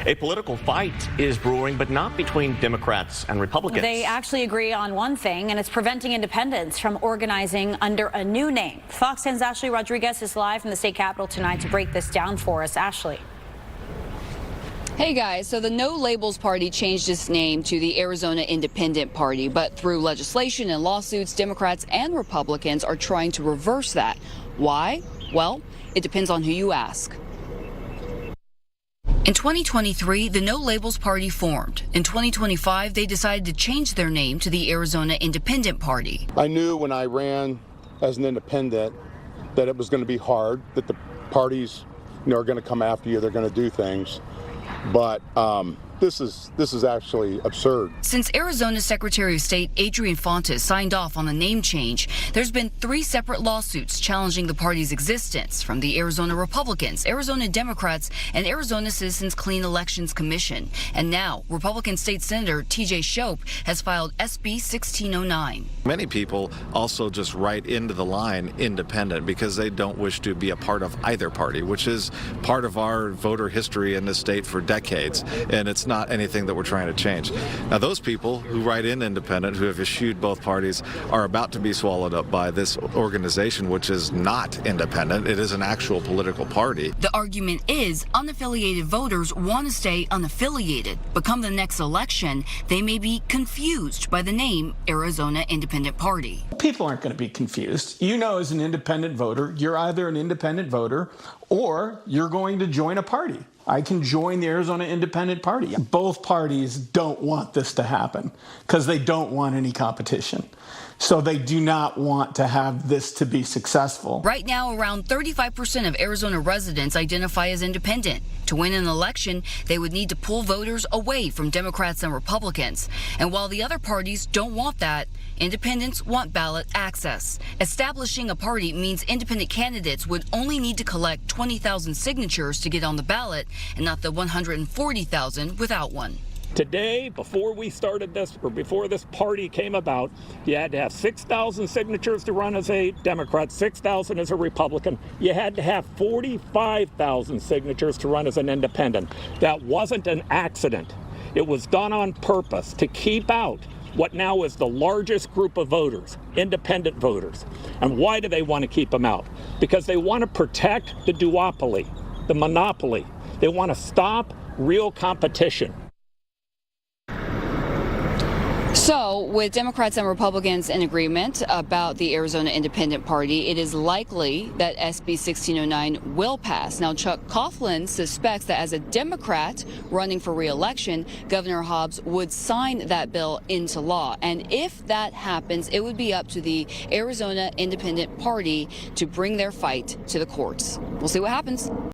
A political fight is brewing, but not between Democrats and Republicans. They actually agree on one thing, and it's preventing independents from organizing under a new name. Fox 10's Ashlie Rodriguez is live from the state capitol tonight to break this down for us. Ashlie. Hey guys, so the No Labels Party changed its name to the Arizona Independent Party, but through legislation and lawsuits, Democrats and Republicans are trying to reverse that. Why? Well, it depends on who you ask. In 2023, the No Labels Party formed. In 2025, they decided to change their name to the Arizona Independent Party. I knew when I ran as an independent that it was going to be hard, that the parties, are going to come after you, they're going to do things. But this is actually absurd. Since Arizona's Secretary of State Adrian Fontes signed off on the name change, there's been 3 separate lawsuits challenging the party's existence from the Arizona Republicans, Arizona Democrats, and Arizona Citizens Clean Elections Commission. And now, Republican State Senator TJ Shope has filed SB 1609. Many people also just write into the line independent because they don't wish to be a part of either party, which is part of our voter history in this state for decades, and it's not anything that we're trying to change. Now, those people who write in independent, who have eschewed both parties, are about to be swallowed up by this organization, which is not independent. It is an actual political party. The argument is unaffiliated voters want to stay unaffiliated, but come the next election, they may be confused by the name Arizona Independent Party. People aren't going to be confused. As an independent voter, you're either an independent voter or you're going to join a party. I can join the Arizona Independent Party. Both parties don't want this to happen because they don't want any competition. So they do not want to have this to be successful. Right now, around 35% of Arizona residents identify as independent. To win an election, they would need to pull voters away from Democrats and Republicans. And while the other parties don't want that, independents want ballot access. Establishing a party means independent candidates would only need to collect 20,000 signatures to get on the ballot and not the 140,000 without one. Today, before we started this, or before this party came about, you had to have 6,000 signatures to run as a Democrat, 6,000 as a Republican. You had to have 45,000 signatures to run as an independent. That wasn't an accident. It was done on purpose to keep out what now is the largest group of voters, independent voters. And why do they want to keep them out? Because they want to protect the duopoly, the monopoly. They want to stop real competition. So, with Democrats and Republicans in agreement about the Arizona Independent Party, it is likely that SB 1609 will pass. Now, Chuck Coughlin suspects that as a Democrat running for re-election, Governor Hobbs would sign that bill into law. And if that happens, it would be up to the Arizona Independent Party to bring their fight to the courts. We'll see what happens.